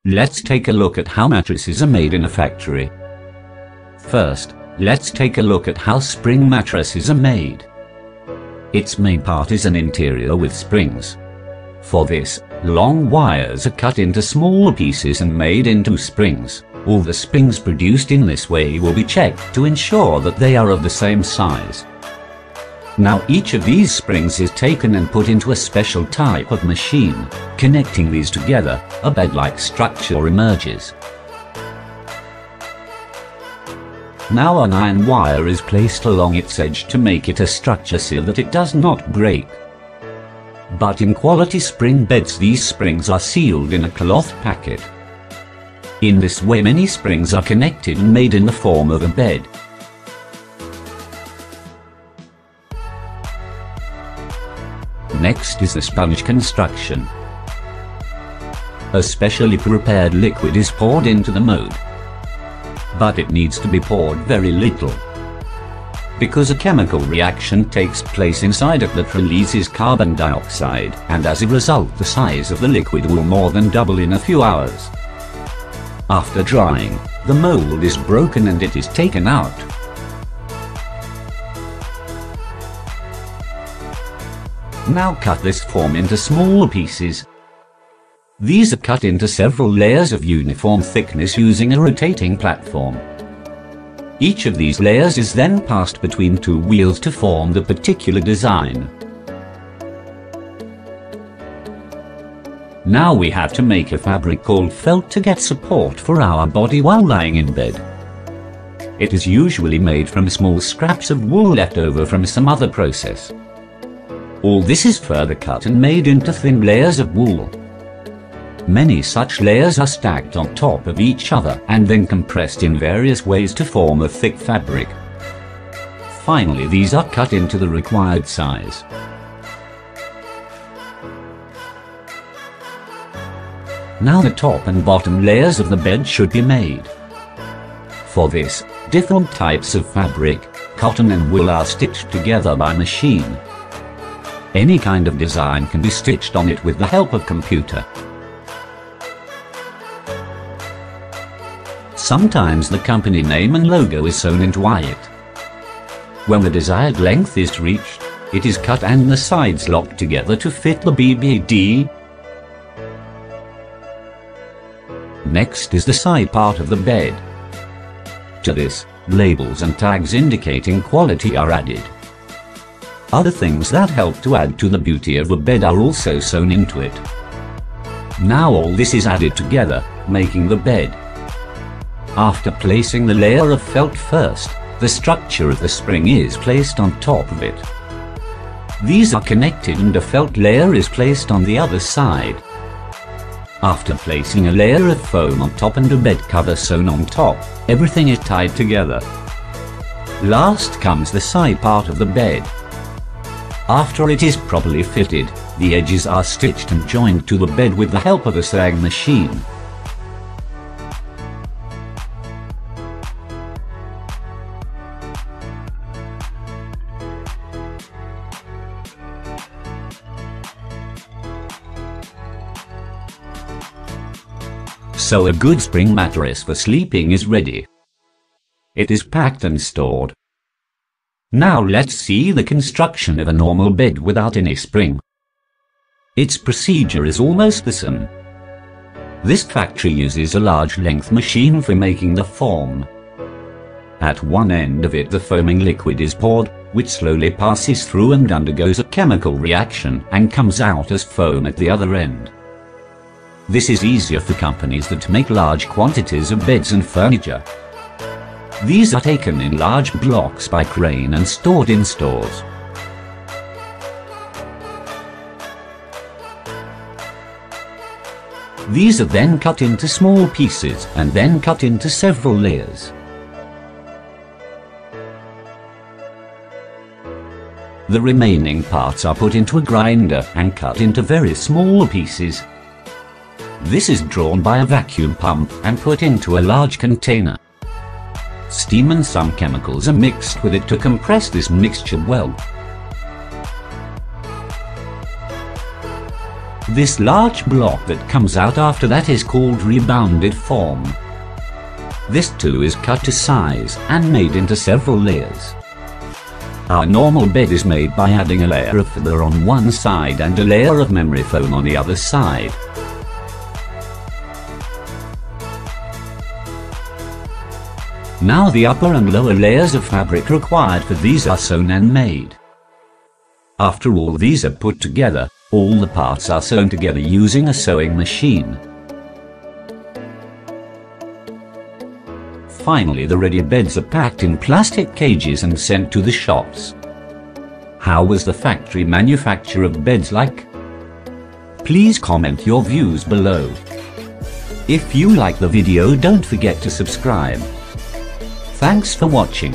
Let's take a look at how mattresses are made in a factory. First, let's take a look at how spring mattresses are made. Its main part is an interior with springs. For this, long wires are cut into smaller pieces and made into springs. All the springs produced in this way will be checked to ensure that they are of the same size. Now each of these springs is taken and put into a special type of machine. Connecting these together, a bed-like structure emerges. Now an iron wire is placed along its edge to make it a structure so that it does not break. But in quality spring beds, these springs are sealed in a cloth packet. In this way many springs are connected and made in the form of a bed. Next is the sponge construction. A specially prepared liquid is poured into the mold. But it needs to be poured very little, because a chemical reaction takes place inside it that releases carbon dioxide, and as a result the size of the liquid will more than double in a few hours. After drying, the mold is broken and it is taken out. Now cut this form into smaller pieces. These are cut into several layers of uniform thickness using a rotating platform. Each of these layers is then passed between two wheels to form the particular design. Now we have to make a fabric called felt to get support for our body while lying in bed. It is usually made from small scraps of wool left over from some other process. All this is further cut and made into thin layers of wool. Many such layers are stacked on top of each other and then compressed in various ways to form a thick fabric. Finally, these are cut into the required size. Now the top and bottom layers of the bed should be made. For this, different types of fabric, cotton and wool, are stitched together by machine. Any kind of design can be stitched on it with the help of computer. Sometimes the company name and logo is sewn into it. When the desired length is reached, it is cut and the sides locked together to fit the BBD. Next is the side part of the bed. To this, labels and tags indicating quality are added. Other things that help to add to the beauty of a bed are also sewn into it. Now all this is added together, making the bed. After placing the layer of felt first, the structure of the spring is placed on top of it. These are connected and a felt layer is placed on the other side. After placing a layer of foam on top and a bed cover sewn on top, everything is tied together. Last comes the side part of the bed. After it is properly fitted, the edges are stitched and joined to the bed with the help of a sewing machine. So a good spring mattress for sleeping is ready. It is packed and stored. Now let's see the construction of a normal bed without any spring. Its procedure is almost the same. This factory uses a large length machine for making the form. At one end of it the foaming liquid is poured, which slowly passes through and undergoes a chemical reaction and comes out as foam at the other end. This is easier for companies that make large quantities of beds and furniture. These are taken in large blocks by crane and stored in stores. These are then cut into small pieces and then cut into several layers. The remaining parts are put into a grinder and cut into very small pieces. This is drawn by a vacuum pump and put into a large container. Steam and some chemicals are mixed with it to compress this mixture well. This large block that comes out after that is called rebounded form. This too is cut to size and made into several layers. Our normal bed is made by adding a layer of feather on one side and a layer of memory foam on the other side. Now the upper and lower layers of fabric required for these are sewn and made. After all these are put together, all the parts are sewn together using a sewing machine. Finally, the ready beds are packed in plastic cages and sent to the shops. How was the factory manufacture of beds like? Please comment your views below. If you like the video, don't forget to subscribe. Thanks for watching.